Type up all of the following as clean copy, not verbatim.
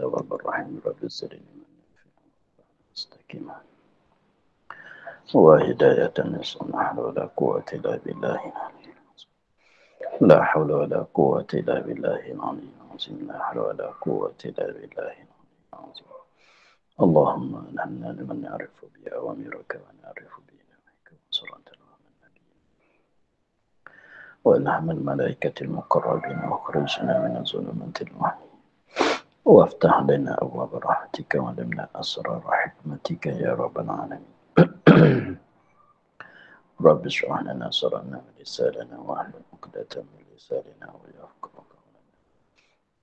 تواب الرحيم رب زدني من مستقيما وهداية نسأل لا حول ولا قوة إلا بالله لا حول ولا قوة إلا بالله العلي العظيم لا حول ولا قوة إلا بالله العلي العظيم اللهم ألهمنا لمن نعرف بأوامرك ونعرف بنهيك وانصرنا من النبيين وألهم الملائكة المقربين واخرجنا من الظلمات الوهم وافتح لنا أبواب رحمتك ولمنا أسرار حكمتك يا رب العالمين رب اشرح لنا صدرنا ولساننا واحلل عقدة من لساننا ويفقهوا قولنا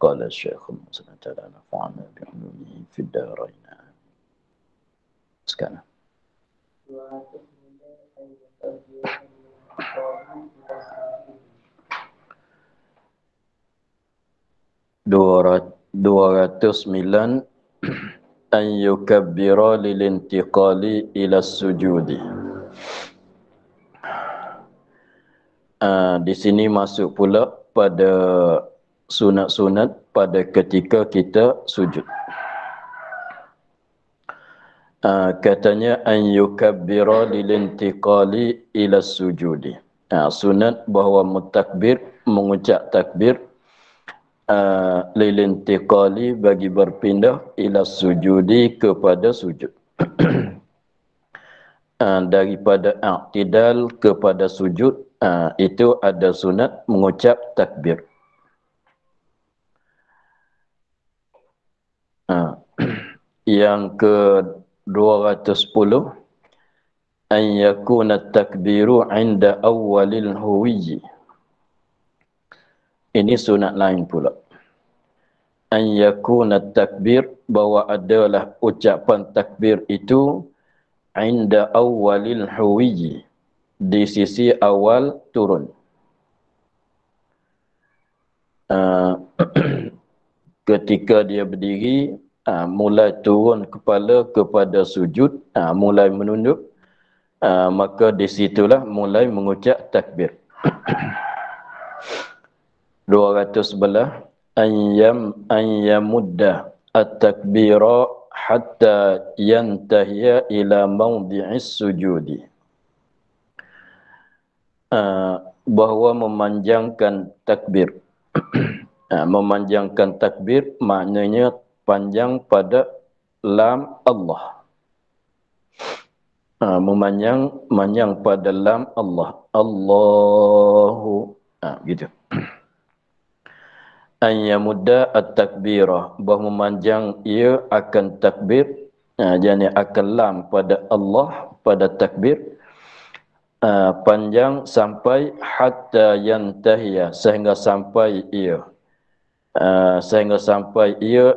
قال الشيخ المسلم تعالى نفعنا بعلومه في الدارين آمين. Sekarang 209 an yukabbira lilintiqali ila sujudi. Di sini masuk pula pada sunat-sunat pada ketika kita sujud. Katanya an yukabbira lilintiqali ila sujudi. Sunat bahawa mutakbir mengucap takbir lilintiqali bagi berpindah ila sujudi kepada sujud. Daripada i'tidal kepada sujud, itu ada sunat mengucap takbir. Yang ke-210 an yakuna takbiru 'inda awwalil huwiyyi. Ini sunat lain pula. An yakuna takbir, bahawa adalah ucapan takbir itu 'inda awwalil huwiyyi, di sisi awal turun. Ketika dia berdiri, mulai turun kepala kepada sujud, mulai menunduk, maka di situlah mulai mengucap takbir. 211 an yamudda at-takbira hatta yantahiya ila mawdi'is sujudi. Bahawa memanjangkan takbir. Memanjangkan takbir maknanya panjang pada lam Allah. Memanjang pada lam Allah. Allahu. Gitu. An yamudda at-takbirah, bahawa memanjang ia akan takbir, jadi akan lam pada Allah, pada takbir, panjang sampai hatta yantahiya, sehingga sampai ia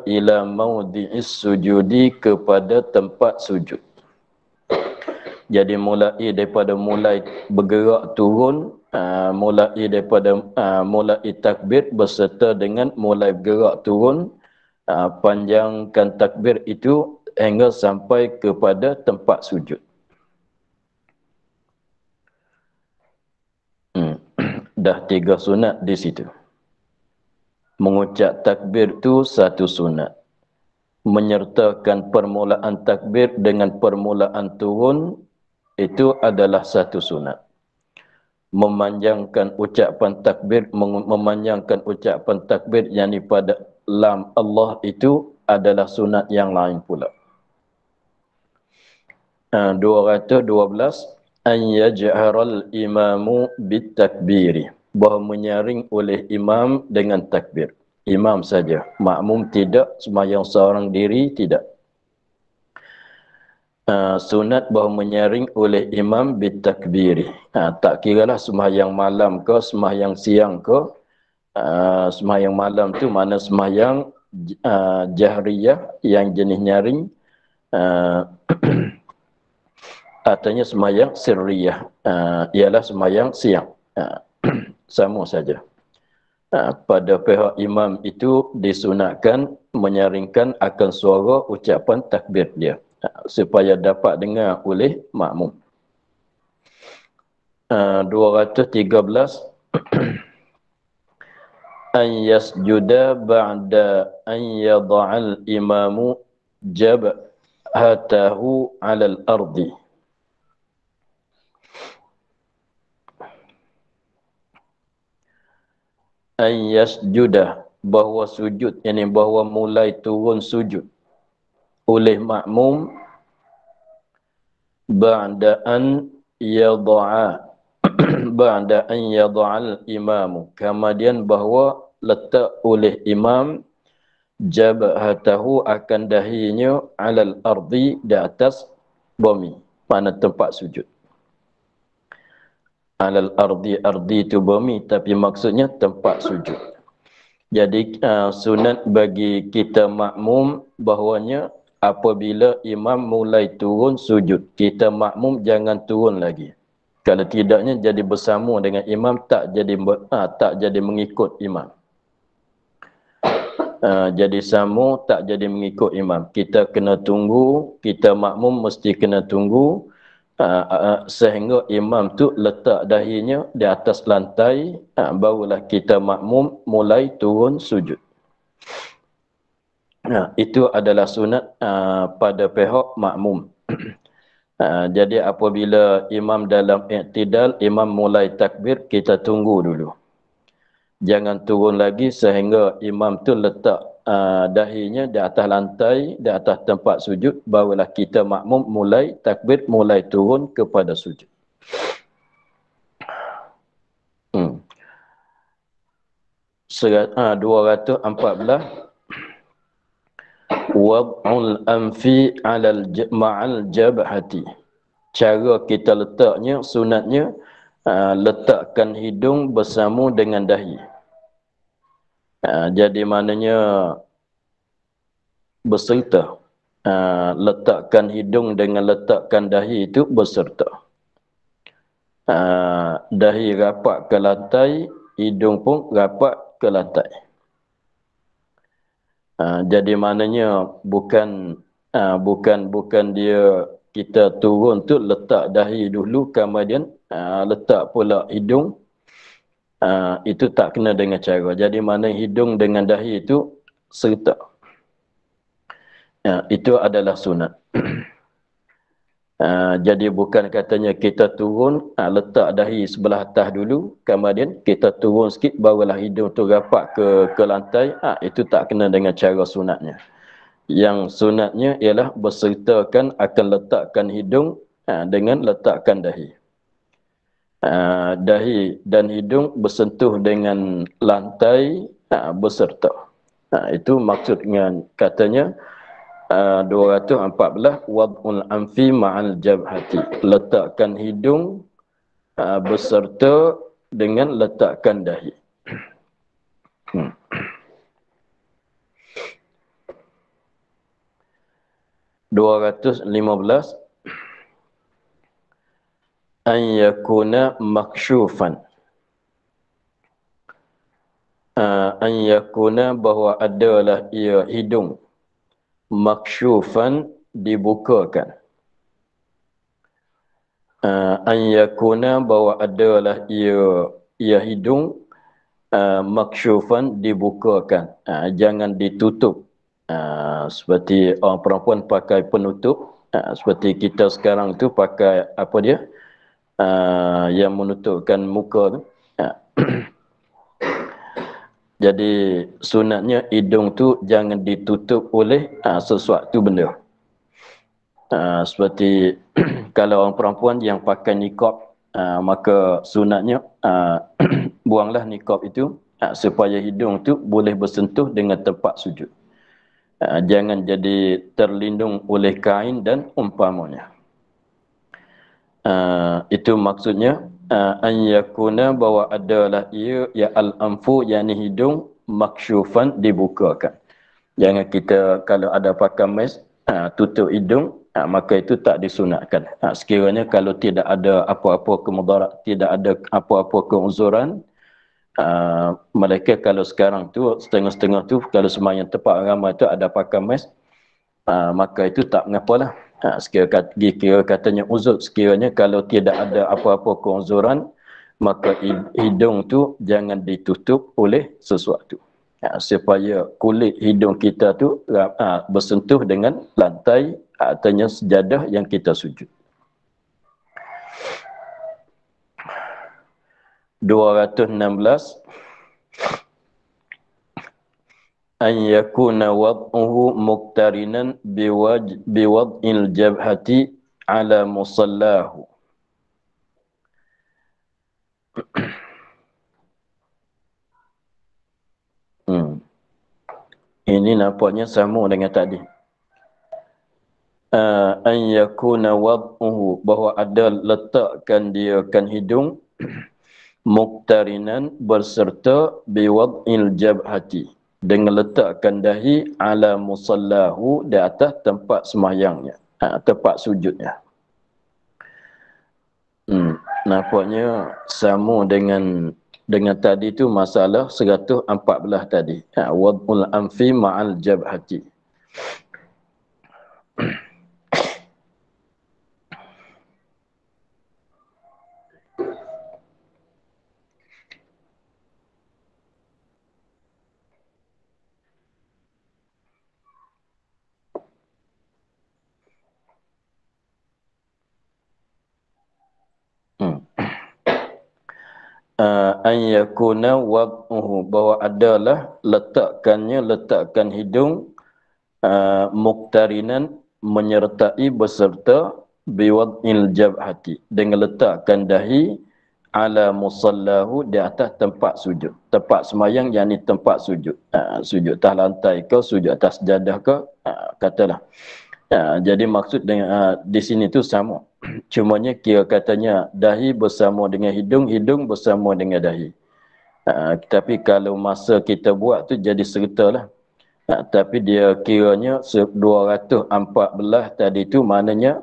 ila mawdi'is sujudi, kepada tempat sujud. Jadi mulai bergerak turun, mulai takbir berserta dengan mulai bergerak turun, panjangkan takbir itu hingga sampai kepada tempat sujud. Dah 3 sunat di situ. Mengucap takbir itu satu sunat. Menyertakan permulaan takbir dengan permulaan turun, itu adalah satu sunat. Memanjangkan ucapan takbir yakni pada lam Allah, itu adalah sunat yang lain pula. 212 an yaj'aral imamu bitakbiri, bahawa menyaring oleh imam dengan takbir. Imam saja, makmum tidak, sembahyang seorang diri tidak. Sunat bahawa menyaring oleh imam bitakbiri. Tak kiralah sembahyang malam ke, sembahyang siang ke. Sembahyang malam tu mana sembahyang jahriyah yang jenis nyaring, artinya sembahyang sirriyah, ialah sembahyang siang. Sama saja. Pada pihak imam itu disunatkan menyaringkan akan suara ucapan takbir dia, supaya dapat dengar oleh makmum. 213 an yasjuda ba'da an yada'al imamu jabhatahu 'alal ardi. An yasjuda, bahawa sujud, yakni bahawa mulai turun sujud oleh makmum ba'da an yada'a ba'da an yada'al imamu, kemudian bahawa letak oleh imam jabhatahu, akan dahinya, 'alal ardi, di atas bumi, mana tempat sujud. 'Alal ardi, ardi itu bumi, tapi maksudnya tempat sujud. Jadi sunat bagi kita makmum bahawanya apabila imam mulai turun sujud, kita makmum jangan turun lagi. Kalau tidaknya jadi bersama dengan imam, tak jadi mengikut imam. Jadi sama, tak jadi mengikut imam. Kita kena tunggu, kita makmum mesti kena tunggu sehingga imam tu letak dahinya di atas lantai, barulah kita makmum mulai turun sujud. Itu adalah sunat pada pihak makmum. Jadi apabila imam dalam i'tidal, imam mulai takbir, kita tunggu dulu. Jangan turun lagi sehingga imam tu letak dahinya di atas lantai, di atas tempat sujud, barulah kita makmum mulai takbir, mulai turun kepada sujud. Surat 214, wad'ul anfi ma'al jabhati. Cara kita letaknya, sunatnya letakkan hidung bersama dengan dahi. Jadi maknanya berserta. Letakkan hidung dengan letakkan dahi itu berserta. Dahi rapat ke lantai, hidung pun rapat ke lantai. Jadi maknanya bukan dia kita turun tu letak dahi dulu, kemudian letak pula hidung. Itu tak kena dengan cara. Jadi mana hidung dengan dahi itu serta. Itu adalah sunat. Jadi bukan katanya kita turun, letak dahi sebelah atas dulu, kemudian kita turun sikit, barulah hidung tu rapat ke lantai. Itu tak kena dengan cara sunatnya. Yang sunatnya ialah bersertakan, akan letakkan hidung dengan letakkan dahi. Dahi dan hidung bersentuh dengan lantai berserta. Itu maksud dengan katanya 214, wad'ul anfi ma'al jabhati. Letakkan hidung berserta dengan letakkan dahi. 215, an yakuna maksyufan. An yakuna, bahawa adalah ia hidung, maksyufan, dibukakan. An yakuna, bahawa adalah ia hidung, maksyufan, dibukakan. Jangan ditutup. Seperti orang perempuan pakai penutup, seperti kita sekarang tu pakai apa dia, yang menutupkan muka tu. Jadi sunatnya hidung tu jangan ditutup oleh sesuatu benda. Seperti kalau orang perempuan yang pakai niqab, maka sunatnya buanglah niqab itu, supaya hidung tu boleh bersentuh dengan tempat sujud. Jangan jadi terlindung oleh kain dan umpamanya. Itu maksudnya an yakuna, bahawa adalah ia, ya al-anfu, yakni hidung, maksyufan, dibukakan. Jangan kita kalau ada pakai mask tutup hidung, maka itu tak disunatkan. Sekiranya kalau tidak ada apa-apa kemudarat, tidak ada apa-apa keuzuran, mereka kalau sekarang tu setengah-setengah tu, kalau sembahyang tempat ramai tu ada pakai mask, maka itu tak mengapalah. Sekiranya katanya uzur, sekiranya kalau tidak ada apa-apa keuzuran, maka hidung tu jangan ditutup oleh sesuatu. Supaya kulit hidung kita tu bersentuh dengan lantai atau sejadah yang kita sujud. 216 an yakuna wad'uhu muqtarinan biwad'il jabhati ala musallahu. Ini nampaknya sama dengan tadi. An yakuna wad'uhu, bahawa ada letakkan dia kan hidung muqtarinan berserta biwad'il jabhati, dengan letakkan dahi ala musallahu, di atas tempat sembahyangnya, tempat sujudnya. Nampaknya sama dengan tadi tu masalah 114 tadi. Wad'ul anfi ma'al jabhati. An yakuna wad'uhu, bahawa adalah letakkan hidung muqtarinan, menyertai beserta biwad'il jabhati, dengan letakkan dahi ala musallahu, di atas tempat sujud, tempat semayang, yakni tempat sujud. Sujud atas lantai ke, sujud atas sejadah ke, katalah. Jadi maksud dengan di sini tu sama. Cumanya kira katanya dahi bersama dengan hidung, hidung bersama dengan dahi. Tapi kalau masa kita buat tu jadi sertalah. Tapi dia kiranya 214 tadi tu maknanya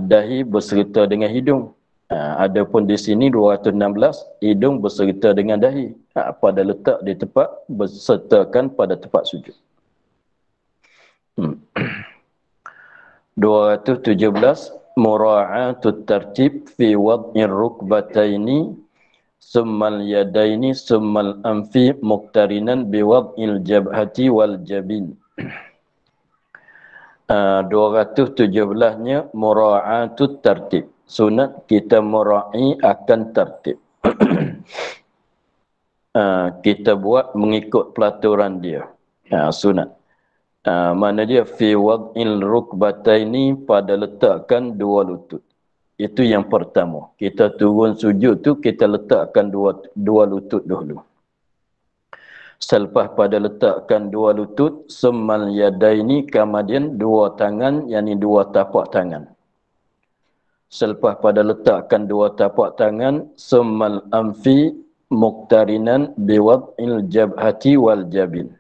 dahi berserta dengan hidung. Adapun di sini 216 hidung berserta dengan dahi pada letak di tempat, bersertakan pada tempat sujud. 217 mura'atut tartib fi wad'ir rukbataini summal yadaini summal anfi muqtarinan bi wad'il jabhati wal jabin. 217-nya mura'atut tartib, sunat kita mura'i akan tertib. Kita buat mengikut pelaturan dia. Sunat. Mana dia fi wad'il rukbataini, pada letakkan dua lutut. Itu yang pertama. Kita turun sujud tu kita letakkan dua lutut dulu. Selepas pada letakkan dua lutut, summal yadaini, kemudian dua tangan, yakni dua tapak tangan. Selepas pada letakkan dua tapak tangan, summal anfi muqtarinan biwad'il jabhati wal jabin.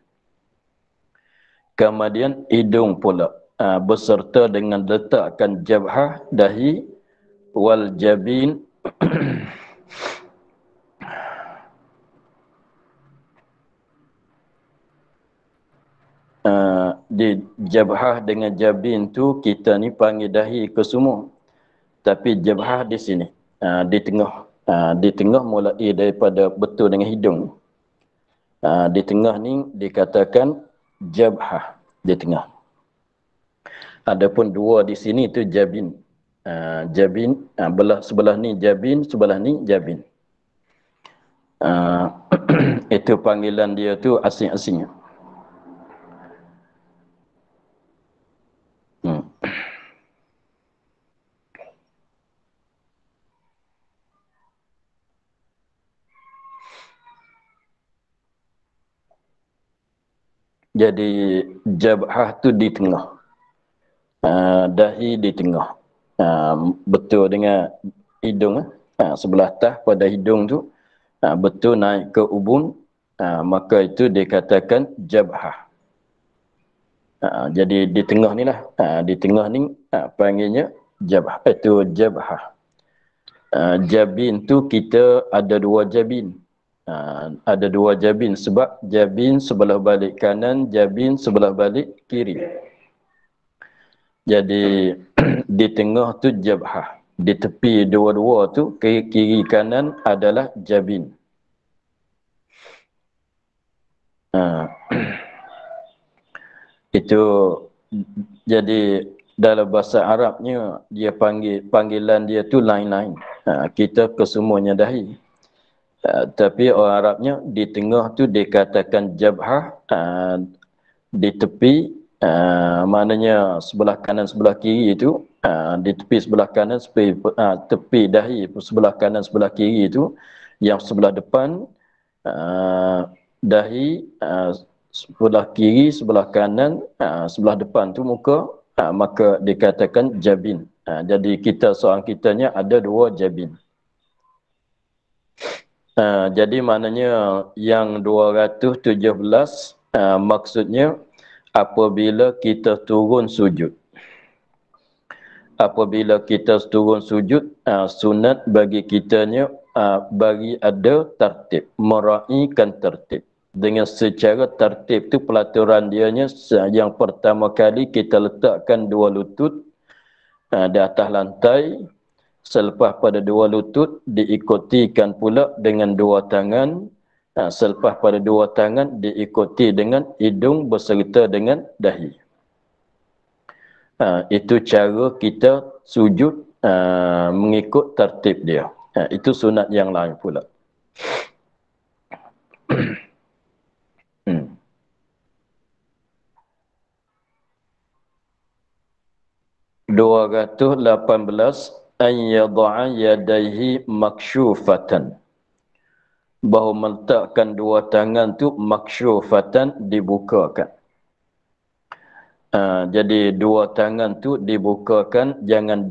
Kemudian hidung pula beserta dengan letakkan jabhah, dahi, wal jabin. Di jabhah dengan jabin tu kita ni panggil dahi ke semua. Tapi jabhah di sini, di tengah. Di tengah mulai daripada betul dengan hidung. Di tengah ni dikatakan jabhah, di tengah. Adapun dua di sini itu jabin. Jabin, sebelah ni jabin, sebelah ni jabin. Itu panggilan dia tu asing-asing. Jadi jabhah tu di tengah. Dahi di tengah. Betul dengan hidung. Sebelah atas pada hidung tu betul naik ke ubun, maka itu dikatakan jabhah. Jadi di tengah ni lah. Di tengah ni panggilnya jabhah. Itu jabhah. Jabin tu kita ada dua jabin. Ada dua jabin sebab jabin sebelah balik kanan, jabin sebelah balik kiri. Jadi di tengah tu jabhah. Di tepi dua-dua tu, kiri kanan adalah jabin. Itu jadi dalam bahasa Arabnya dia panggilan dia tu lain-lain. Kita kesemuanya dahi. Tapi orang Arabnya di tengah tu dikatakan jabhah, di tepi, maknanya sebelah kanan sebelah kiri itu, di tepi sebelah kanan tepi dahi sebelah kanan sebelah kiri itu, yang sebelah depan dahi, sebelah kiri sebelah kanan, sebelah depan tu muka, maka dikatakan jabin. Jadi kita seorang kitanya ada dua jabin. Jadi maknanya yang 217, maksudnya apabila kita turun sujud. Apabila kita turun sujud, sunat bagi kitanya bagi ada tertib, meraihkan tertib. Dengan secara tertib tu pelaturan dianya, yang pertama kali kita letakkan dua lutut di atas lantai. Selepas pada dua lutut diikutikan pula dengan dua tangan. Selepas pada dua tangan diikuti dengan hidung berserta dengan dahi. Itu cara kita sujud mengikut tertib dia. Itu sunat yang lain pula. 218 an yada'a yadaihi maksyufatan, bahawa meletakkan dua tangan tu maksyufatan, dibukakan. Jadi dua tangan tu dibukakan, jangan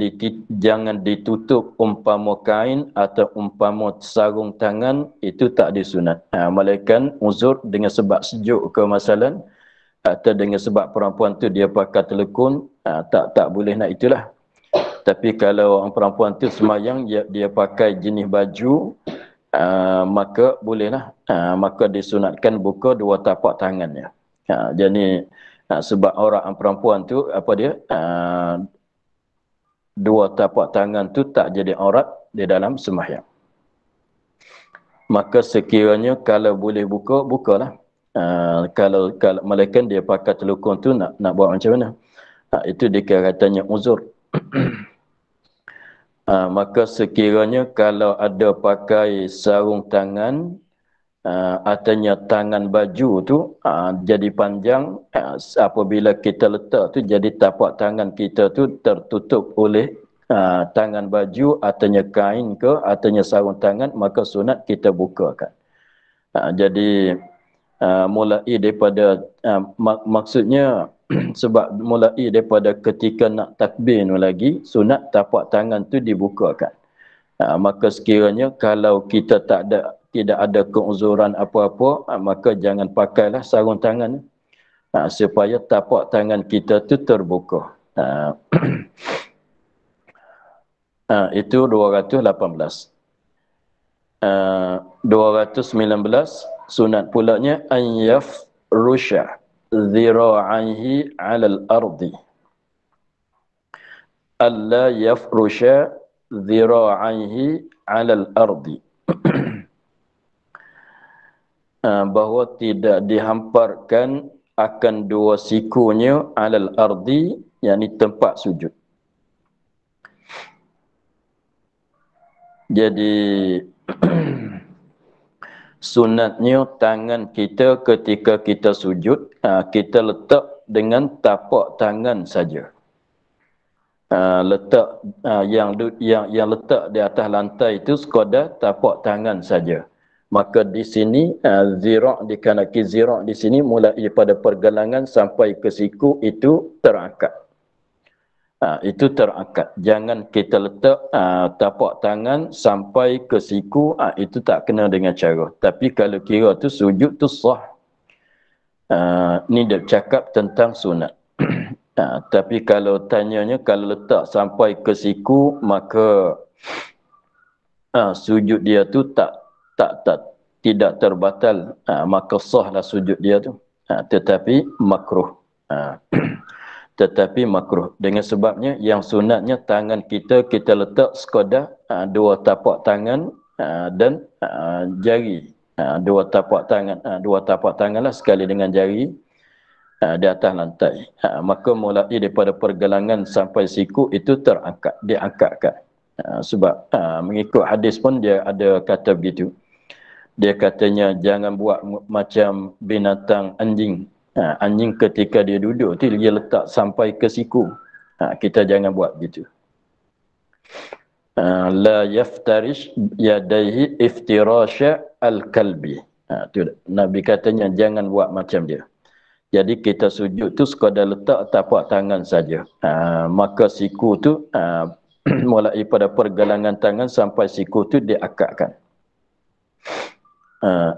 ditutup umpama kain atau umpama sarung tangan, itu tak disunat. Melainkan uzur dengan sebab sejuk ke masalan, atau dengan sebab perempuan tu dia pakai telekun, tak boleh nak itulah. Tapi kalau orang perempuan tu semayang dia pakai jenis baju, maka bolehlah, maka disunatkan buka dua tapak tangannya. Jadi sebab orang perempuan tu apa dia, dua tapak tangan tu tak jadi aurat di dalam sembahyang. Maka sekiranya kalau boleh buka, bukalah. Kalau malaikat dia pakai telukun tu nak buat macam mana? Itu dikatakannya uzur. Maka sekiranya kalau ada pakai sarung tangan, artinya tangan baju tu jadi panjang, apabila kita letak tu jadi tapak tangan kita tu tertutup oleh tangan baju, artinya kain ke, artinya sarung tangan, maka sunat kita bukakan. Jadi mulai daripada maksudnya sebab mulai daripada ketika nak takbir lagi, sunat tapak tangan tu dibukakan. Maka sekiranya kalau kita tidak ada keuzuran apa-apa, maka jangan pakailah sarung tangan, supaya tapak tangan kita tu terbuka. Itu 218. 219 sunat pulanya an yafrusha dhira'aihi 'alal ardi. Alla yafrusha dhira'aihi 'alal ardi. Bahawa tidak dihamparkan akan dua sikunya 'alal ardi, yakni tempat sujud. Jadi sunatnya tangan kita ketika kita sujud, kita letak dengan tapak tangan saja. Letak yang letak di atas lantai itu sekadar tapak tangan saja. Maka di sini zira' dikarenakan zira' di sini mulai daripada pergelangan sampai ke siku itu terangkat. Itu terangkat. Jangan kita letak tapak tangan sampai ke siku, itu tak kena dengan cara. Tapi kalau kira tu sujud tu sah. Ni dia cakap tentang sunat. Tapi kalau tanyanya kalau letak sampai ke siku, maka sujud dia tu tidak terbatal, maka sahlah sujud dia tu. Tetapi makruh. tetapi makruh. Dengan sebabnya yang sunatnya tangan kita letak sekadar dua tapak tangan dan jari. Dua tapak tangan lah sekali dengan jari di atas lantai. Maka mulai daripada pergelangan sampai siku itu diangkatkan. Sebab mengikut hadis pun dia ada kata begitu. Dia katanya jangan buat macam binatang anjing. Anjing ketika dia duduk tu dia letak sampai ke siku. Kita jangan buat begitu. La yaftarish yadaihi iftirasha al-kalbi. Tu Nabi katanya jangan buat macam dia. Jadi kita sujud tu sekadar letak tapak tangan saja. Maka siku tu mulai pada pergelangan tangan sampai siku tu diakatkan.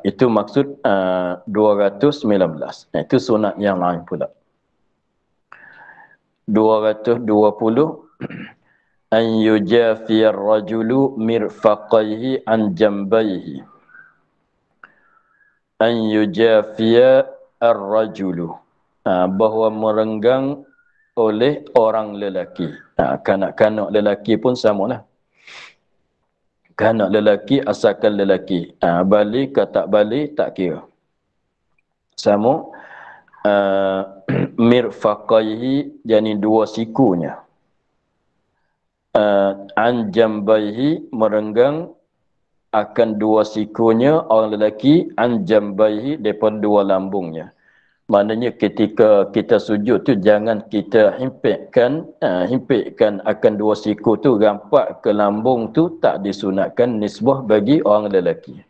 Itu maksud 219. Itu sunat yang lain pula. 220 an yujafiyar rajulu mirfaqaihi an jambaihi. An yujafiya ar-rajulu, bahawa merenggang oleh orang lelaki. Kanak-kanak lelaki pun samalah. Kanak lelaki asalkan lelaki. Balik ke tak balik tak kira. Sama. Mirfaqaihi, yani dua sikunya. An jambaihi, merenggang akan dua sikunya orang lelaki, an jambaihi, daripada dua lambungnya. Maknanya ketika kita sujud tu jangan kita himpitkan akan dua siku tu rampak ke lambung tu, tak disunatkan nisbah bagi orang lelaki.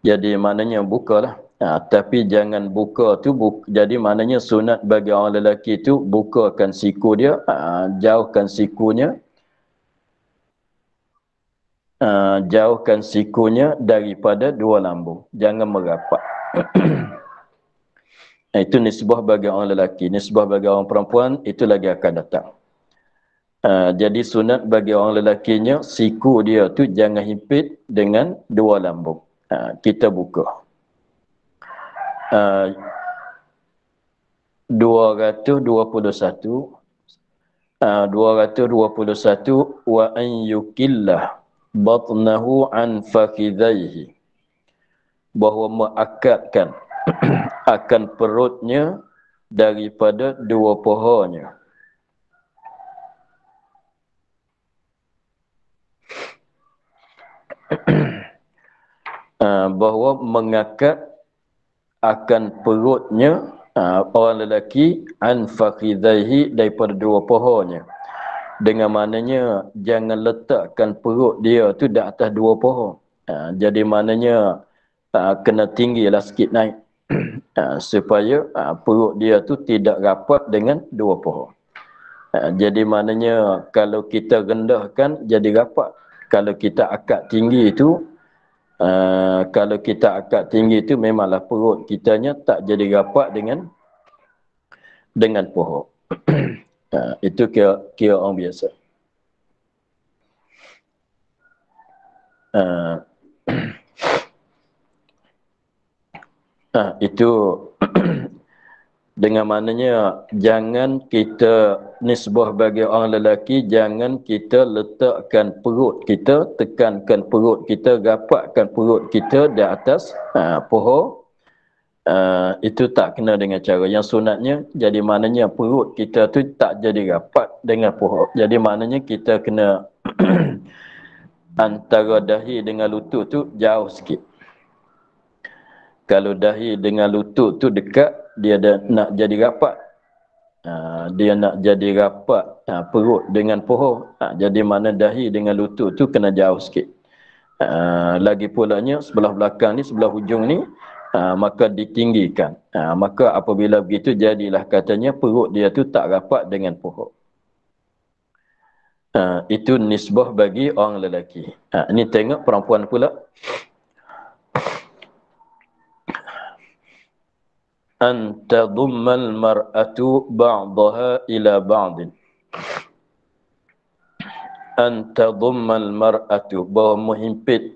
Jadi maknanya bukalah. Tapi jangan buka tu jadi maknanya sunat bagi orang lelaki tu bukakan siku dia, jauhkan sikunya. Jauhkan sikunya daripada dua lambung. Jangan merapat. Itu nisbah bagi orang lelaki. Nisbah bagi orang perempuan itu lagi akan datang. Jadi sunat bagi orang lelakinya siku dia tu jangan himpit dengan dua lambung. Kita buka. 221 wa an yukillah batnahu an fakhidhaihi, bahawa mengakatkan akan perutnya daripada dua pahanya. Bahawa mengakat akan perutnya orang lelaki an fakhidhaihi, daripada dua pahanya. Dengan maknanya jangan letakkan perut dia tu di atas dua paha. Jadi maknanya kena tinggilah sikit naik supaya perut dia tu tidak rapat dengan dua paha. Jadi maknanya kalau kita rendahkan jadi rapat. Kalau kita akad tinggi itu memanglah perut kitanya tak jadi rapat dengan paha. Itu kira orang biasa. Itu dengan maknanya jangan kita nisbah bagi orang lelaki, jangan kita letakkan perut kita, tekankan perut kita, rapatkan perut kita di atas paha. Itu tak kena dengan cara yang sunatnya. Jadi maknanya perut kita tu tak jadi rapat dengan paha. Jadi maknanya kita kena antara dahi dengan lutut tu jauh sikit. Kalau dahi dengan lutut tu dekat, dia nak jadi rapat. Dia nak jadi rapat perut dengan paha. Jadi mana dahi dengan lutut tu kena jauh sikit. Lagi pulanya sebelah belakang ni, sebelah hujung ni, maka ditinggikan. Maka apabila begitu jadilah katanya perut dia tu tak rapat dengan paha. Itu nisbah bagi orang lelaki. Ini tengok perempuan pula. An tadummal mar'atu ba'daha ila ba'din. An tadummal mar'atu, bahawa menghimpit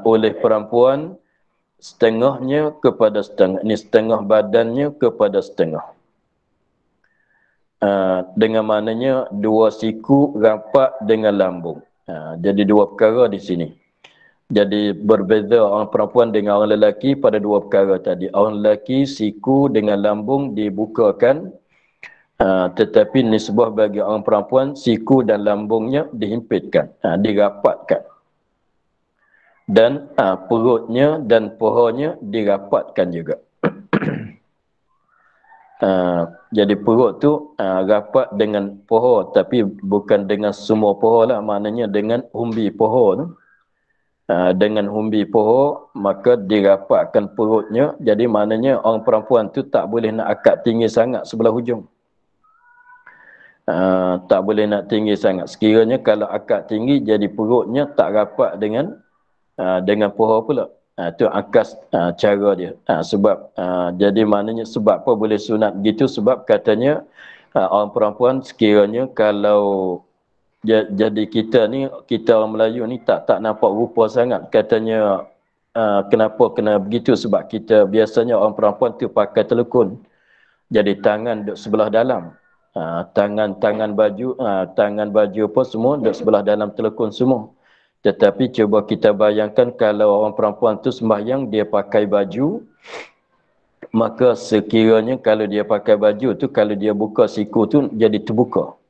oleh perempuan setengahnya kepada setengah. Ini setengah badannya kepada setengah. Dengan maknanya dua siku rapat dengan lambung. Jadi dua perkara di sini. Jadi berbeza orang perempuan dengan orang lelaki pada dua perkara tadi. Orang lelaki siku dengan lambung dibukakan, tetapi nisbah bagi orang perempuan siku dan lambungnya dihimpitkan, dirapatkan. Dan perutnya dan pohonnya dirapatkan juga. Jadi perut tu rapat dengan pohon, tapi bukan dengan semua pohon lah, maknanya dengan umbi pohon tu. Dengan umbi pohon maka dirapatkan perutnya, jadi maknanya orang perempuan tu tak boleh nak akad tinggi sangat sebelah hujung. Tak boleh nak tinggi sangat. Sekiranya kalau akad tinggi jadi perutnya tak rapat dengan pohon pula. Itu akas cara dia. Sebab jadi maknanya sebab apa boleh sunat gitu, sebab katanya orang perempuan sekiranya kalau jadi kita ni, kita orang Melayu ni tak nampak rupa sangat. Katanya kenapa kena begitu, sebab kita biasanya orang perempuan tu pakai telekun. Jadi tangan duduk sebelah dalam. Tangan baju apa semua duduk sebelah dalam telekun semua. Tetapi cuba kita bayangkan kalau orang perempuan tu sembahyang dia pakai baju, maka sekiranya kalau dia pakai baju tu, kalau dia buka siku tu jadi terbuka.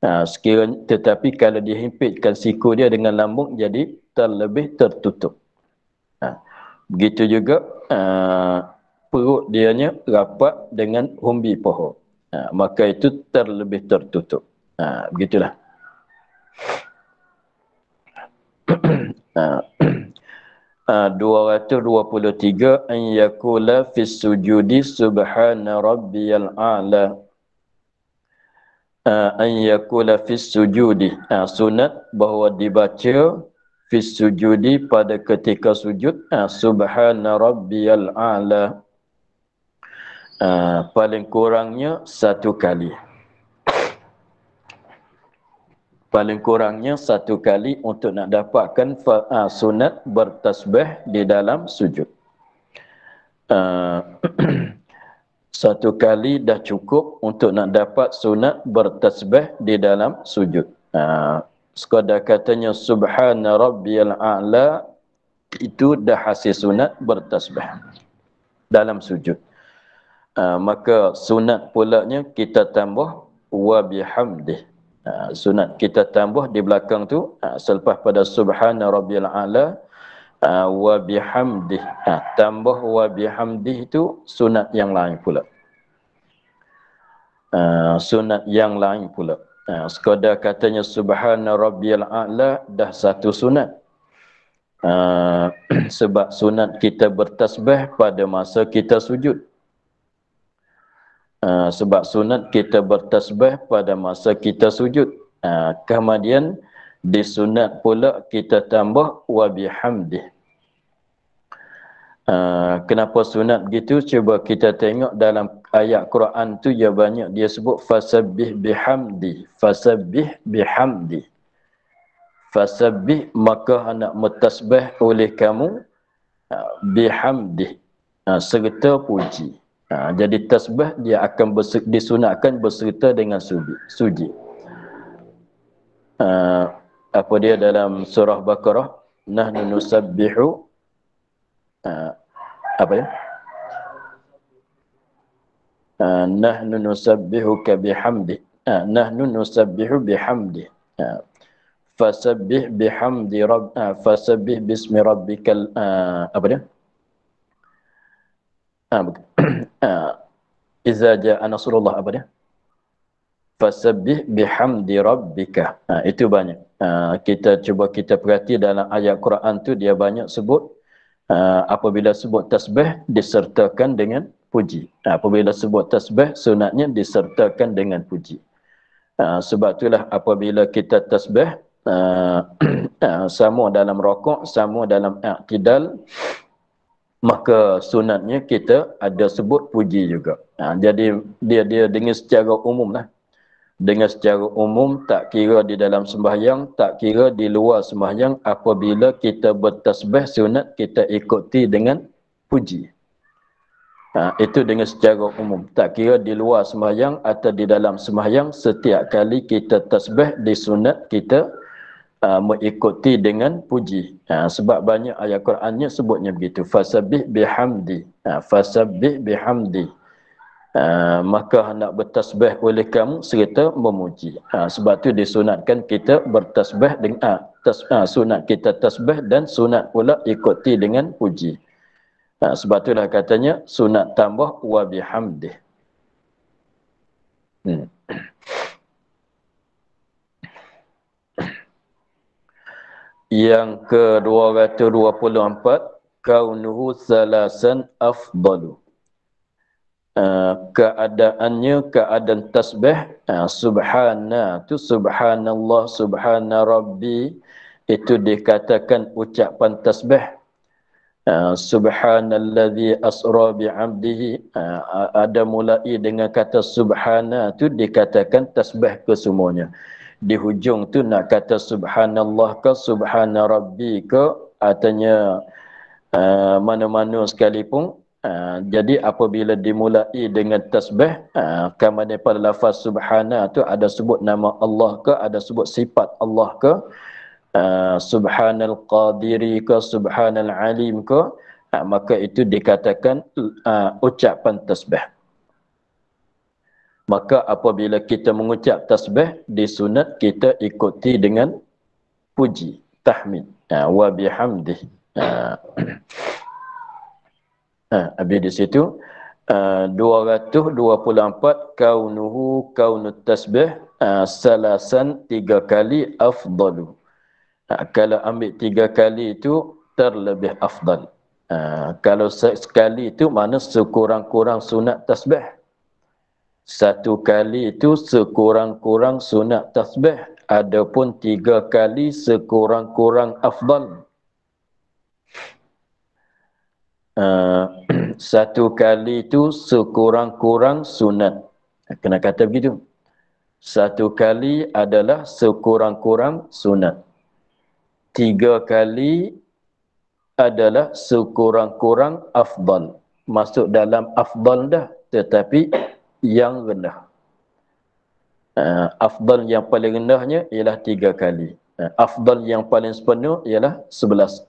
Sekiranya, tetapi kalau dia himpitkan siku dia dengan lambung jadi terlebih tertutup. Begitu juga perut dianya rapat dengan umbi pohon. Maka itu terlebih tertutup. Begitulah. 223 an yakula fis sujudi subhana rabbiyal a'la. An yakula fis sujudi, sunat bahawa dibaca fis sujudi pada ketika sujud, subhana rabbiyal a'la, paling kurangnya satu kali. Paling kurangnya satu kali untuk nak dapatkan sunat bertasbih di dalam sujud. Satu kali dah cukup untuk nak dapat sunat bertasbih di dalam sujud. Sekadar katanya subhana rabbiyal a'la, itu dah hasil sunat bertasbih dalam sujud. Maka sunat pulanya kita tambah wa bihamdih. Sunat kita tambah di belakang tu, selepas pada subhana rabbiyal a'la, wa bihamdih. Tambah wa bihamdih itu sunat yang lain pula. Sunat yang lain pula. Sekadar katanya subhana rabbiyal a'la dah satu sunat. Sebab sunat kita bertasbih pada masa kita sujud. Sebab sunat kita bertasbih pada masa kita sujud. Kemudian disunat pula kita tambah wa bihamdih. Kenapa sunat begitu? Cuba kita tengok dalam ayat Quran tu, ya banyak dia sebut fasabbih bihamdi. Fasabbih bihamdi. Fasabbih, maka hendak bertasbih oleh kamu bihamdi, serta puji. Jadi tasbih dia akan disunatkan berserta dengan suji. Apa dia dalam surah Baqarah, nahnu nusabbihu, apa ya? Nahnu nusabbihuka bihamdi. Nahnu nusabbihu bihamdi. Fasabbih bihamdi fasabbih bismi rabbikal, apa dia? Iza ja'a nasrullah, apa dia? Fasabbih bihamdi rabbika. Itu banyak. Kita cuba kita perhati dalam ayat Quran tu, dia banyak sebut apabila sebut tasbih disertakan dengan puji. Apabila sebut tasbih sunatnya disertakan dengan puji. Sebab itulah apabila kita tasbih sama dalam rakaat, sama dalam i'tidal, maka sunatnya kita ada sebut puji juga. Jadi dia dengan secara umum lah. Dengan secara umum, tak kira di dalam sembahyang, tak kira di luar sembahyang, apabila kita bertasbih sunat kita ikuti dengan puji. Itu dengan secara umum. Tak kira di luar sembahyang atau di dalam sembahyang, setiap kali kita tasbih disunat kita mengikuti dengan puji. Sebab banyak ayat Qurannya sebutnya begitu. Fasabbih bihamdi. Fasabbih bihamdi. Maka hendak bertasbih oleh kamu serta memuji. Sebab tu disunatkan kita bertasbih dengan sunat kita tasbih dan sunat pula ikuti dengan puji. Sebab itulah katanya sunat tambah wa bihamdih. Yang ke-224, kaunuhu salasan afdalu. Keadaannya keadaan tasbih, subhana tu subhanallah, subhana rabbi, itu dikatakan ucapan tasbih. Subhanalladzi asra bi'abdihi, ada mulai dengan kata subhana tu dikatakan tasbih kesemuanya. Di hujung tu nak kata subhanallah ke subhana rabbi ke, artinya mana-mana sekalipun. Jadi apabila dimulai dengan tasbih, kama daripada lafaz subhana tu ada sebut nama Allah ke, ada sebut sifat Allah ke, subhanal qadiri ke, subhanal alim ke, maka itu dikatakan ucapan tasbih. Maka apabila kita mengucap tasbih, disunat kita ikuti dengan puji, tahmid, wa bihamdih. Habis di situ 224, kaunuhu kaunut tasbih salasan, 3 kali, afdalu. Kalau ambil 3 kali itu terlebih afdal. Kalau sekali itu mana sekurang-kurang sunat tasbih. 1 kali itu sekurang-kurang sunat tasbih. Adapun 3 kali sekurang-kurang afdal. 1 kali itu sekurang-kurang sunat. Kena kata begitu. 1 kali adalah sekurang-kurang sunat. 3 kali adalah sekurang-kurang afdal. Masuk dalam afdal dah, tetapi yang rendah. Afdal yang paling rendahnya ialah 3 kali. Afdal yang paling sepenuh ialah 11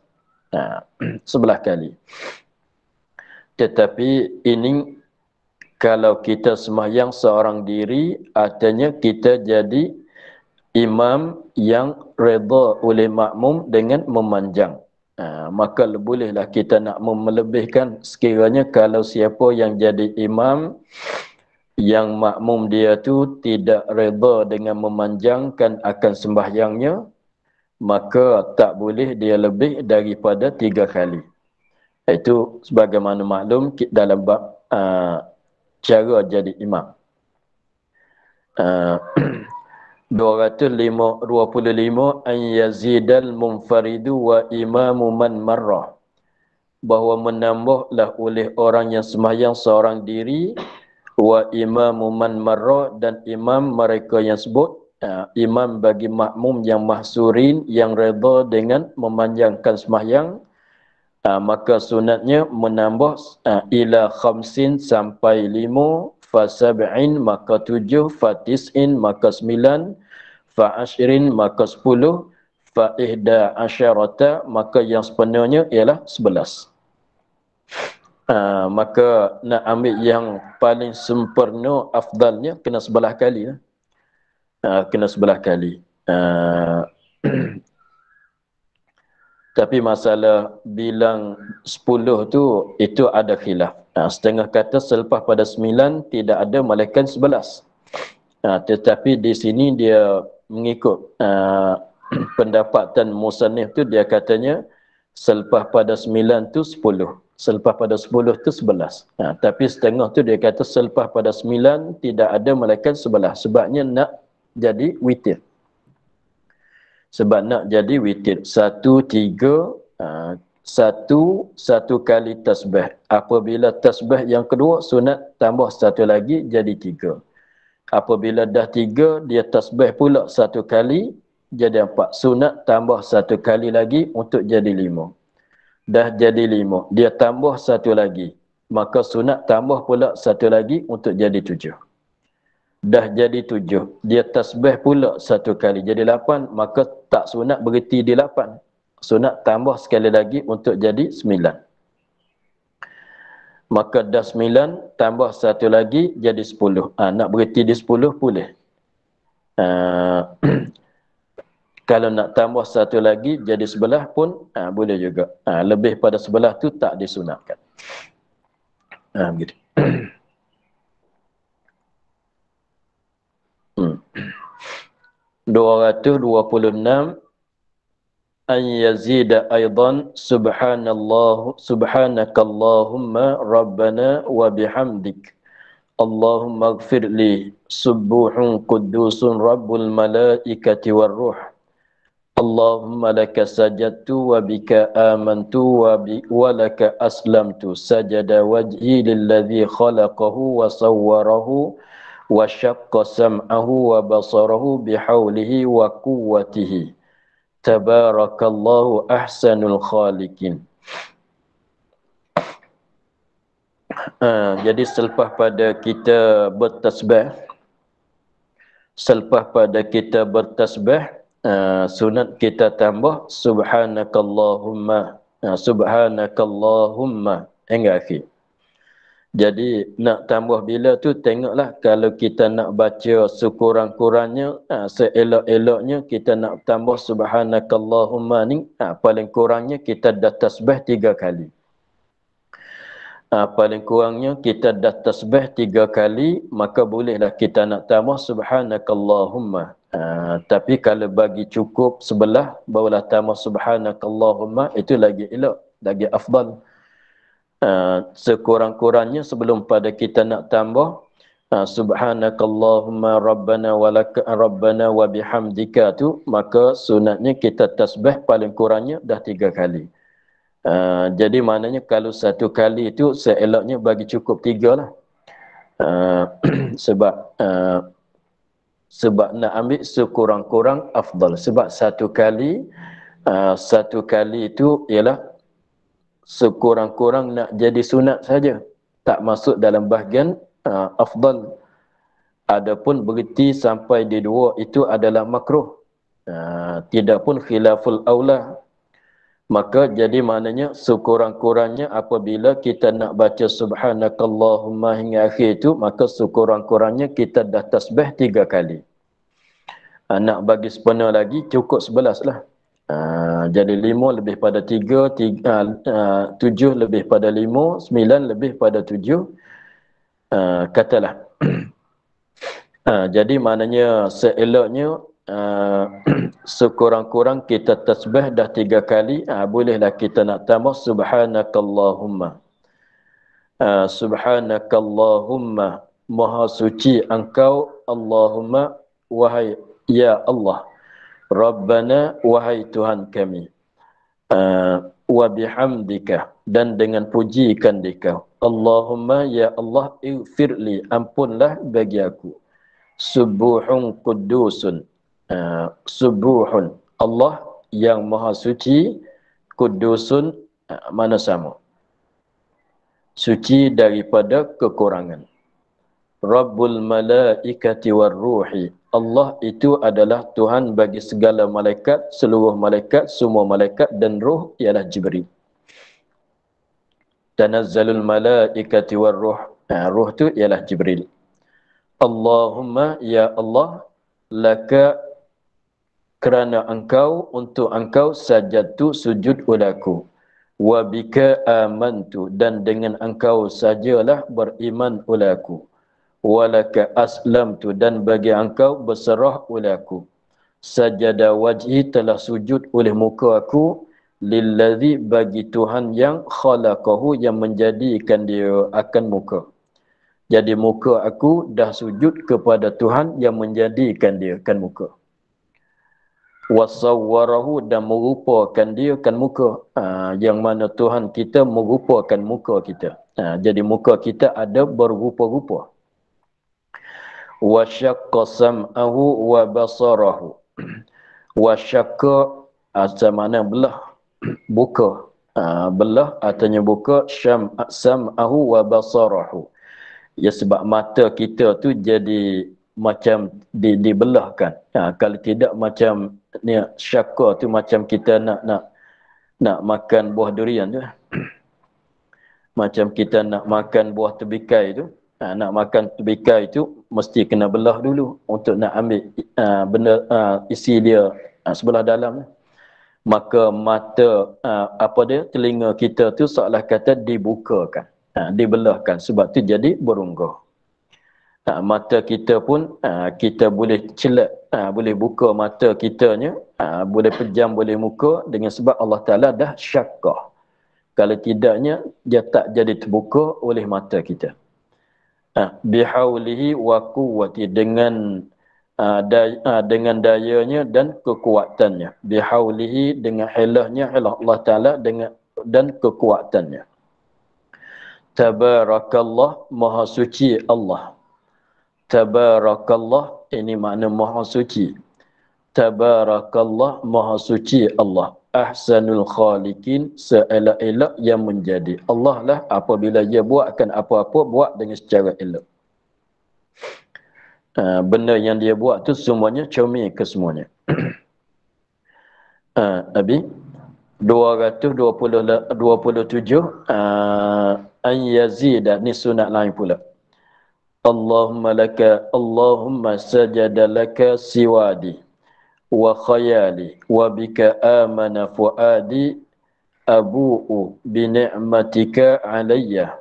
kali. Tetapi ini kalau kita sembahyang seorang diri, artinya kita jadi imam yang redha oleh makmum dengan memanjang. Maka bolehlah kita nak melebihkan sekiranya kalau siapa yang jadi imam yang makmum dia tu tidak redha dengan memanjangkan akan sembahyangnya, maka tak boleh dia lebih daripada 3 kali. Itu sebagaimana maklum dalam bab cara jadi imam. 225, an yazidal munfaridu wa imamu man marrah, bahawa menambahlah oleh orang yang sembahyang seorang diri, wa imamu man marrah, dan imam mereka yang sebut, imam bagi makmum yang mahsurin, yang redha dengan memanjangkan sembahyang, maka sunatnya menambah ila khamsin, sampai 5, fa sab'in maka 7, fa tis'in maka 9, fa ashrin maka 10, fa ihda asyarata maka yang sepenuhnya ialah 11. Maka nak ambil yang paling sempurna, afdalnya kena 11 kali. Kena 11 kali. Tapi masalah bilang 10 tu, itu ada khilaf. Setengah kata selepas pada 9 tidak ada melainkan 11. Tetapi di sini dia mengikut pendapatan musannif tu, dia katanya selepas pada 9 tu 10. Selepas pada 10 tu 11. Tapi setengah tu dia kata selepas pada 9 tidak ada melainkan 11. Sebabnya nak jadi witir. Sebab nak jadi witir 1, 3, 1 kali tasbih. Apabila tasbih yang kedua sunat tambah 1 lagi jadi 3. Apabila dah 3 dia tasbih pula 1 kali jadi 4. Sunat tambah 1 kali lagi untuk jadi 5. dah jadi 5. Dia tambah satu lagi. Maka sunat tambah pula satu lagi untuk jadi 7. Dah jadi 7. Dia tasbih pula satu kali jadi 8. Maka tak sunat berhenti di 8. Sunat tambah sekali lagi untuk jadi 9. Maka dah 9 tambah satu lagi jadi 10. Nak berhenti di 10 boleh. Kalau nak tambah satu lagi jadi 11 pun boleh juga. Lebih pada 11 tu tak disunatkan. Begitu. 226 an yazida aidan subhanakallahumma rabbana wa bihamdik Allahumma ighfir li subuhun qudusun rabbul malaikati war ruh Allahumma laka sajadtu wa bika amantu wa laka aslamtu sajada wajhi lilladhi khalaqahu wa sawwarahu wa syaqqa sam'ahu wa basarahu bihaulihi wa quwwatihi tabarakallahu ahsanul khaliqin. Jadi selepas pada kita bertasbih, sunat kita tambah subhanakallahumma, subhanakallahumma hingga akhir. Jadi nak tambah bila tu tengoklah, kalau kita nak baca sekurang-kurangnya, seelok-eloknya kita nak tambah subhanakallahumma ni, paling kurangnya kita dah tasbih 3 kali. Paling kurangnya kita dah tasbih 3 kali, maka bolehlah kita nak tambah subhanakallahumma. Tapi kalau bagi cukup sebelah, barulah tambah subhanakallahumma, itu lagi elok, lagi afdal. Sekurang-kurangnya sebelum pada kita nak tambah subhanakallahumma rabbana wa bihamdika tu, maka sunatnya kita tasbih paling kurangnya dah 3 kali. Jadi maknanya kalau satu kali itu seeloknya bagi cukup 3 lah. Sebab nak ambil sekurang-kurang afdal. Sebab satu kali itu ialah sekurang-kurang nak jadi sunat saja, tak masuk dalam bahagian afdal. Adapun berhenti sampai di 2 itu adalah makruh, tidak pun khilaful aula. Maka jadi maknanya sekurang-kurangnya apabila kita nak baca subhanakallahumma hingga akhir itu, maka sekurang-kurangnya kita dah tasbih 3 kali. Nak bagi sepenuh lagi cukup 11 lah. Jadi 5 lebih pada 3, 7 lebih pada 5, 9 lebih pada 7, katalah. Jadi maknanya seeloknya sekurang-kurang kita tasbih dah 3 kali, bolehlah kita nak tambah subhanakallahumma. Subhanakallahumma, maha suci engkau, Allahumma, wahai ya Allah, Rabbana, wahai Tuhan kami, wa bihamdika, dan dengan pujikan dikau, Allahumma ya Allah, ighfirli, ampunlah bagi aku, subuhun qudusun, subuhun Allah yang maha suci, kudusun mana sama, suci daripada kekurangan, Rabbul malaikati war ruhi, Allah itu adalah Tuhan bagi segala malaikat, seluruh malaikat, semua malaikat, dan ruh ialah Jibril. Tanazzalul malaikati war ruh, ruh tu ialah Jibril. Allahumma ya Allah, laka, kerana engkau, untuk engkau, sajadtu, sujud ulaku, wa bika amantu, dan dengan engkau sajalah beriman ulaku, wa laka aslamtu, dan bagi engkau berserah ulaku, sajada wajhi, telah sujud oleh muka aku, lilladzi, bagi Tuhan yang khalaqahu, yang menjadikan dia akan muka. Jadi muka aku dah sujud kepada Tuhan yang menjadikan dia kan muka. Wasawwarahu, dan merupakan dia kan muka, yang mana Tuhan kita merupakan muka kita. Jadi muka kita ada berrupa-rupa. Wasyaqqa sam'ahu wa basarahu. Wasyaqqa, mana belah, buka. belah artinya buka, sam'ahu wa basarahu. Ya, sebab mata kita tu jadi macam dibelahkan. Kalau tidak macam ni, syaka tu macam kita nak makan buah durian tu. Macam kita nak makan buah tebikai tu. Nak makan tebikai tu mesti kena belah dulu untuk nak ambil benda isi dia sebelah dalam. Maka mata telinga kita tu seolah kata dibukakan, dibelahkan, sebab tu jadi berungguh. Mata kita pun kita boleh celat, boleh buka mata kitanya, boleh pejam, boleh muka dengan sebab Allah Ta'ala dah syakkah. Kalau tidaknya dia tak jadi terbuka oleh mata kita. Bihaulihi wa quwwati, dengan dayanya dan kekuatannya. Bihaulihi, dengan hilahnya, hilah Allah Ta'ala, dan kekuatannya. Tabarakallah, maha suci Allah. Tabarakallah, ini makna maha suci. Tabarakallah, maha suci Allah. Ahsanul khaliqin, seelak-elak yang menjadi. Allah lah apabila dia buatkan apa-apa, buat dengan secara elok. Benda yang dia buat tu semuanya comel ke semuanya. Abi 227 an yazida, ni sunat lain pula. Allahumma sajada laka siwadi wa khayali wa bika amana fuadi abu'u bi ni'matika alayya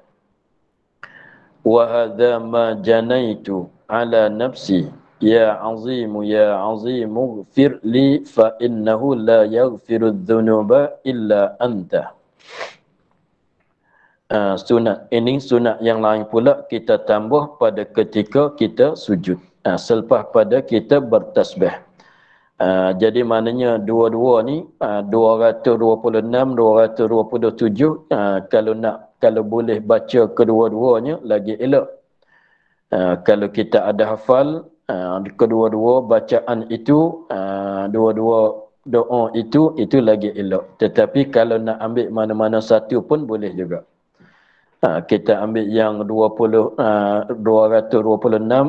wa hadha ma janaitu ala nafsi ya azimu ighfir li fa innahu la yaghfiru dhunuba illa anta. Sunat ini, sunat yang lain pula kita tambah pada ketika kita sujud, selepas pada kita bertasbih. Jadi maknanya dua-dua ni 226, 227, kalau boleh baca kedua-duanya lagi elok. Kalau kita ada hafal kedua-dua bacaan itu, dua-dua doa itu lagi elok. Tetapi kalau nak ambil mana-mana satu pun boleh juga. Kita ambil yang 226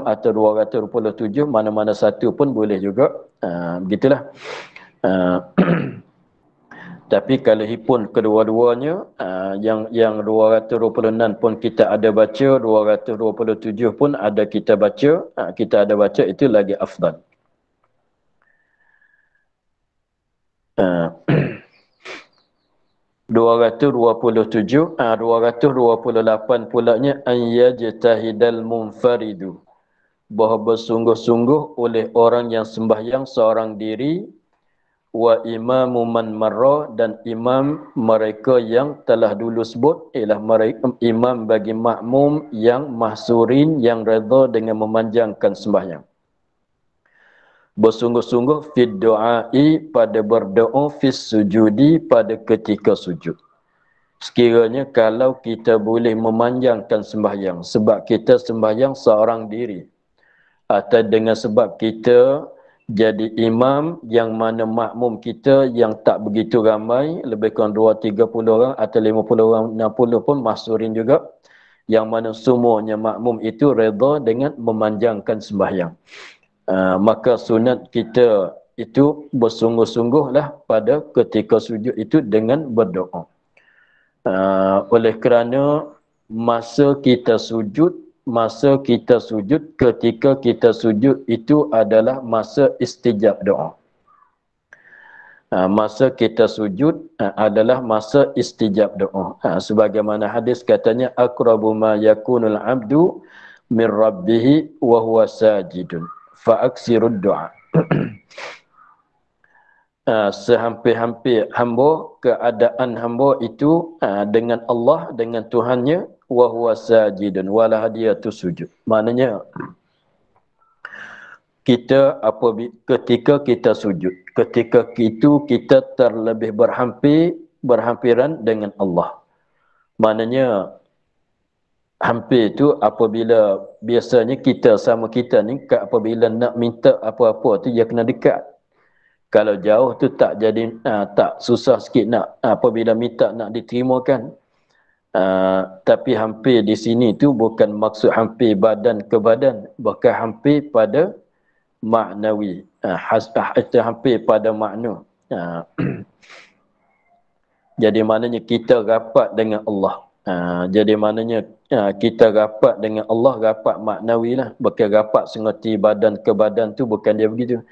atau 227, mana-mana satu pun boleh juga. Begitulah. Tapi kalau hipun kedua-duanya, yang 226 pun kita ada baca, 227 pun ada kita baca, itu lagi afdal. 227, 228 pulanya an yajtahidal munfaridu, bahawa bersungguh-sungguh oleh orang yang sembahyang seorang diri, wa imamu man marra, dan imam mereka yang telah dulu sebut, ialah mereka imam bagi makmum yang mahsurin, yang redha dengan memanjangkan sembahyang. Bersungguh-sungguh fid du'ai, pada berdoa, fis sujudi, pada ketika sujud. Sekiranya kalau kita boleh memanjangkan sembahyang sebab kita sembahyang seorang diri, atau dengan sebab kita jadi imam yang mana makmum kita yang tak begitu ramai, lebih kurang 20-30 orang atau 50 orang, 60 pun mahsurin juga, yang mana semuanya makmum itu redha dengan memanjangkan sembahyang. Maka sunat kita itu bersungguh-sungguhlah pada ketika sujud itu dengan berdoa. Oleh kerana masa kita sujud, ketika kita sujud itu adalah masa istijab doa. Masa kita sujud adalah masa istijab doa. Sebagaimana hadis katanya, aqrabu ma yakunul abdu min rabbih wa huwa sajidun fa'aksirud du'a. Sehampir-hampir hamba, keadaan hamba itu dengan Allah, dengan Tuhannya, wa huwa sajidun, walah dia tu sujud. Maknanya kita ketika kita sujud, ketika itu kita terlebih berhampiran dengan Allah. Maknanya hampir itu apabila biasanya kita sama kita ni, apabila nak minta apa-apa tu dia kena dekat. Kalau jauh tu tak jadi tak susah sikit nak apabila minta nak diterimakan. Tapi hampir di sini tu bukan maksud hampir badan ke badan, bahkan hampir pada maknawi. Itu hampir pada makna. Jadi maknanya kita rapat dengan Allah. Jadi maknanya kita rapat dengan Allah, rapat maknawi lah. Bukan rapat sengerti badan ke badan tu, bukan dia begitu.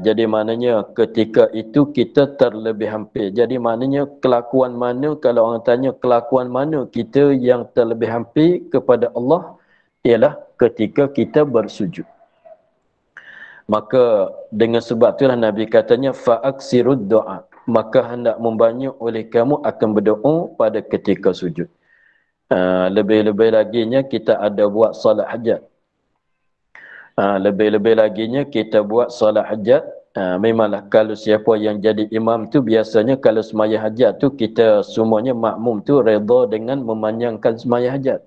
Jadi maknanya ketika itu kita terlebih hampir. Jadi maknanya kelakuan mana, kalau orang tanya kelakuan mana kita yang terlebih hampir kepada Allah, ialah ketika kita bersujud. Maka dengan sebab itulah Nabi katanya fa'aksirud doa. Maka hendak membanyak oleh kamu akan berdoa pada ketika sujud. Lebih-lebih laginya kita ada buat solat hajat. Lebih-lebih laginya kita buat solat hajat. Memanglah kalau siapa yang jadi imam tu biasanya kalau sembahyang hajat tu kita semuanya makmum tu redha dengan memanjangkan sembahyang hajat.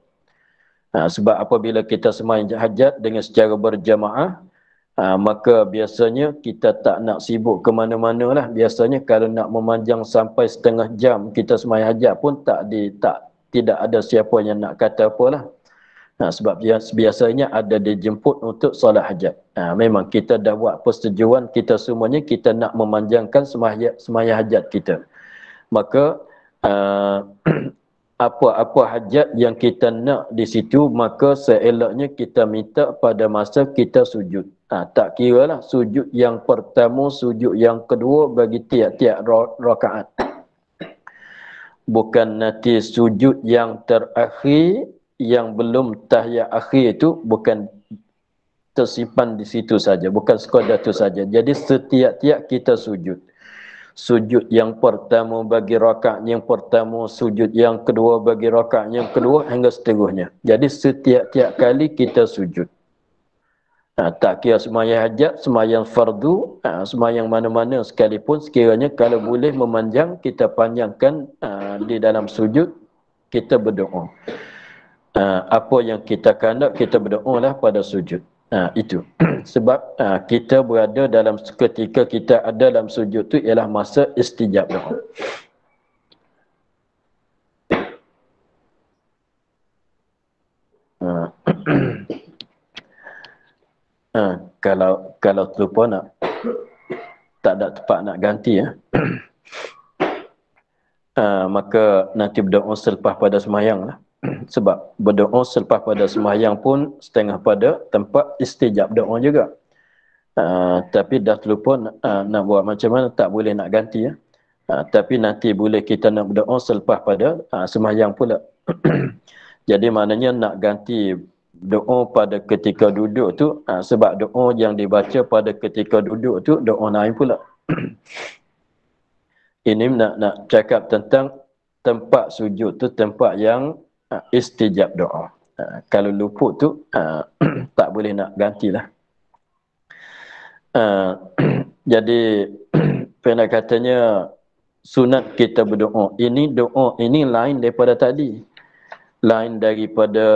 Sebab apabila kita sembahyang hajat dengan secara berjamaah, maka biasanya kita tak nak sibuk ke mana-mana lah. Biasanya kalau nak memanjang sampai setengah jam kita sembahyang hajat pun tidak ada siapa yang nak kata apalah. Sebab biasanya ada dijemput untuk solat hajat. Memang kita dah buat persetujuan kita semuanya kita nak memanjangkan sembahyang hajat kita. Maka apa-apa hajat yang kita nak di situ, maka seeloknya kita minta pada masa kita sujud. Tak kira lah sujud yang pertama, sujud yang kedua bagi tiap-tiap rakaat. Bukan nanti sujud yang terakhir yang belum tahiyat akhir itu bukan tersimpan di situ saja, bukan sekadar itu saja. Jadi setiap-tiap kita sujud. Sujud yang pertama bagi rakaat yang pertama, sujud yang kedua bagi rakaat yang kedua, hingga seterusnya. Jadi setiap-tiap kali kita sujud. Tak kira sembahyang hajat, sembahyang fardu, sembahyang mana-mana sekalipun, sekiranya kalau boleh memanjang, kita panjangkan di dalam sujud, kita berdoa. Apa yang kita kehendak, kita berdoa lah pada sujud. Itu. Sebab kita berada dalam, ketika kita ada dalam sujud tu ialah masa istijab doa. Kalau terlupa nak, tak ada tempat nak ganti ya. Maka nanti berdoa selepas pada sembahyang lah. Sebab berdoa selepas pada sembahyang pun setengah pada tempat istijab doa juga. Tapi dah terlupa nak buat macam mana, tak boleh nak ganti ya. Tapi nanti boleh kita nak berdoa selepas pada sembahyang pula. Jadi maknanya nak ganti doa pada ketika duduk tu, sebab doa yang dibaca pada ketika duduk tu doa lain pula. Ini nak cakap tentang tempat sujud tu, tempat yang istijab doa. Kalau luput tu tak boleh nak gantilah. Jadi pernah katanya sunat kita berdoa. Doa ini lain daripada tadi. Lain daripada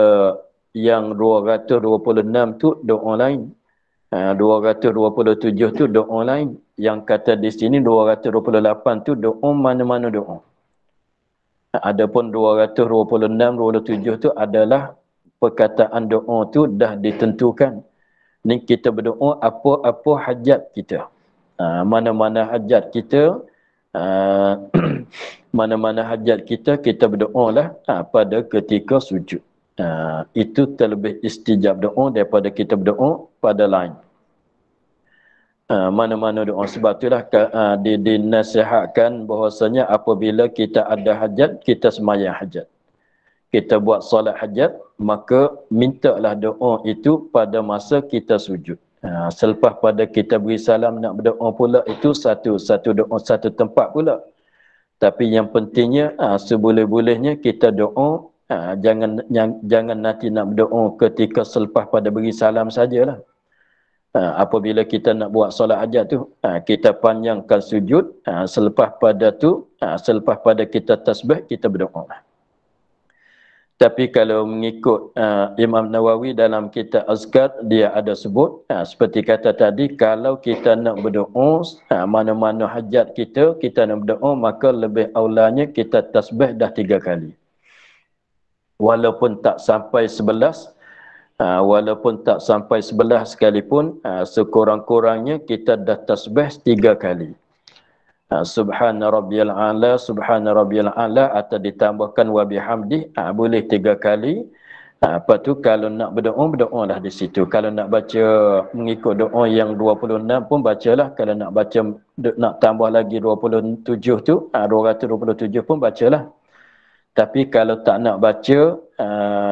yang 226 tu doa lain. 227 tu doa lain. Yang kata di sini 228 tu doa mana-mana doa. Adapun 226, 227 tu adalah perkataan doa tu dah ditentukan. Ni kita berdoa apa-apa hajat kita. Mana-mana hajat kita, mana-mana hajat kita berdoa lah pada ketika sujud. Itu terlebih istijab doa daripada kita berdoa pada lain. Mana-mana doa. Sebab itulah dinasihatkan bahwasanya apabila kita ada hajat, kita sembahyang hajat. Kita buat solat hajat, maka mintalah doa itu pada masa kita sujud. Selepas pada kita beri salam nak berdoa pula, itu satu doa, satu tempat pula. Tapi yang pentingnya seboleh-bolehnya kita doa, jangan nanti nak berdoa ketika selepas pada beri salam sajalah. Apabila kita nak buat solat hajat tu, kita panjangkan sujud, selepas pada kita tasbih, kita berdoa. Tapi kalau mengikut Imam Nawawi dalam kitab Azkar, dia ada sebut, seperti kata tadi, kalau kita nak berdoa, mana-mana hajat kita nak berdoa, maka lebih aulanya kita tasbih dah 3 kali. Walaupun tak sampai 11, walaupun tak sampai 11 sekalipun, sekurang-kurangnya kita dah tasbih 3 kali. Subhana rabbiyal a'la, subhana rabbiyal a'la, atau ditambahkan wa bihamdi, boleh 3 kali. Lepas tu kalau nak berdoa lah di situ. Kalau nak baca mengikut doa yang 26 pun bacalah. Kalau nak baca, nak tambah lagi 27 tu, 227 pun bacalah. Tapi kalau tak nak baca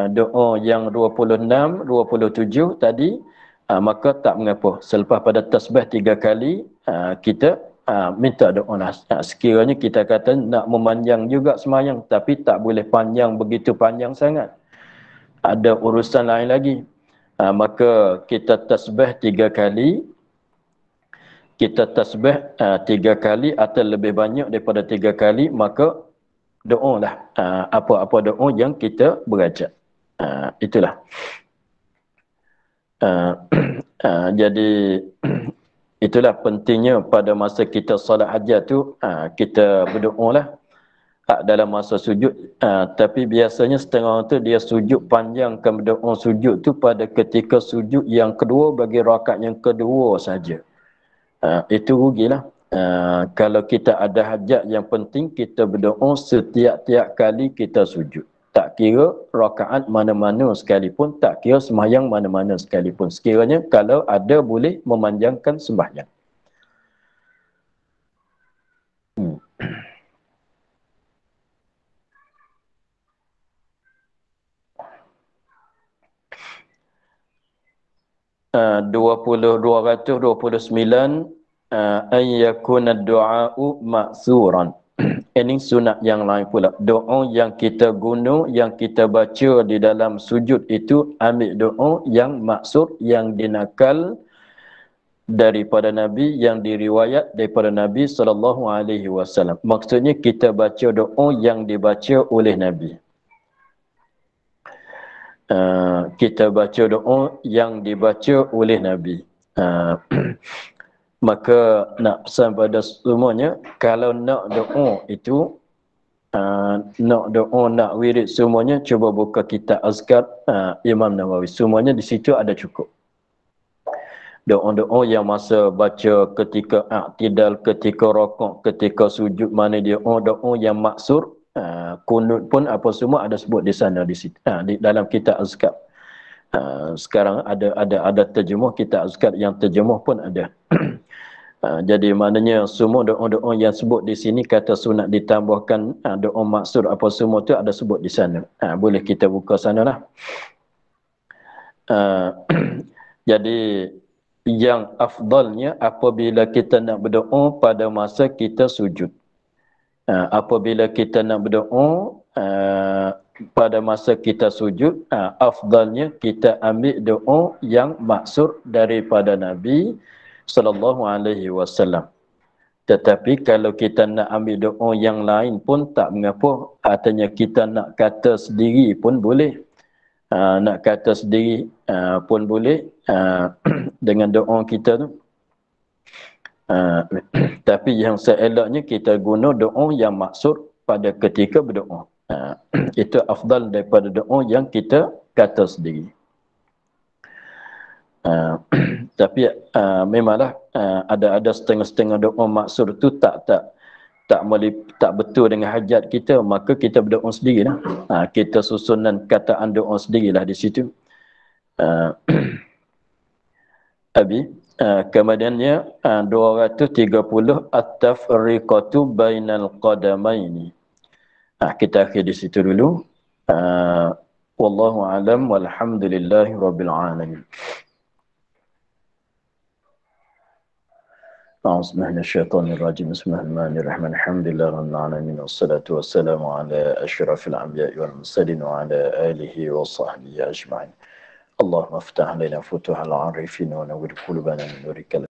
doa yang 26, 27 tadi, maka tak mengapa. Selepas pada tasbih 3 kali, kita minta doa lah. Sekiranya kita kata nak memanjang juga semayang, tapi tak boleh panjang, begitu panjang sangat, ada urusan lain lagi, maka kita tasbih 3 kali. Kita tasbih 3 kali atau lebih banyak daripada 3 kali, maka doa lah apa-apa doa yang kita baca. Itulah. Jadi itulah pentingnya pada masa kita solat hajat tu, kita berdoa lah dalam masa sujud. Tapi biasanya setengah orang tu dia sujud panjangkan berdoa sujud tu pada ketika sujud yang kedua, bagi rakaat yang kedua saja. Itu rugilah. Kalau kita ada hajat yang penting, kita berdoa setiap-tiap kali kita sujud. Tak kira rakaat mana-mana sekalipun, tak kira sembahyang mana-mana sekalipun. Sekiranya kalau ada boleh memanjangkan sembahyang. Uh, 229 ayyakuna du'a'u ma'suran. Ini sunat yang lain pula. Doa yang kita guna, yang kita baca di dalam sujud itu, ambil doa yang maksur, yang dinakal daripada Nabi, yang diriwayat daripada Nabi SAW. Maksudnya kita baca doa yang dibaca oleh Nabi. Kita baca doa yang dibaca oleh Nabi. Maka nak pesan pada semuanya, kalau nak doa itu, nak doa, nak wirid semuanya, cuba buka kitab Azkar Imam Nawawi. Semuanya di situ ada cukup. Doa-doa yang masa baca ketika i'tidal, ketika rakaat, ketika sujud, mana dia doa yang maksur, kunut pun apa semua ada sebut di sana, di situ, di dalam kitab Azkar. Sekarang ada terjemah kitab Azkar, yang terjemah pun ada. Jadi maknanya semua doa-doa yang sebut di sini, kata sunat ditambahkan doa maksud apa semua tu ada sebut di sana. Boleh kita buka sana lah. Jadi yang afdalnya apabila kita nak berdoa pada masa kita sujud. Apabila kita nak berdoa pada masa kita sujud, afdalnya kita ambil doa yang maksud daripada Nabi SAW. Tetapi kalau kita nak ambil doa yang lain pun tak mengapa. Artinya kita nak kata sendiri pun boleh. Nak kata sendiri pun boleh dengan doa kita tu. Tapi yang seeloknya kita guna doa yang maksud pada ketika berdoa. Itu afdal daripada doa yang kita kata sendiri. Tapi memanglah ada setengah-setengah doa maksud tu tak betul dengan hajat kita, maka kita berdoa sendirilah. Kita susunan kataan doa sendirilah di situ. Kemudiannya 230 at-tafriqatu bainal qadamaini. Kita akhir di situ dulu. Wallahu a'lam walhamdulillahi rabbil alamin. A'udzubillahi minasyaitonir rajim. Bismillahirrahmanirrahim. Alhamdulillah rabbil alamin wassalatu wassalamu ala asyrafil anbiya'i wal mursalin wa ala alihi wa sahbihi ajma'in. Allahumma iftah alaina futuhal arifin wa nawwir qulubana min nurikal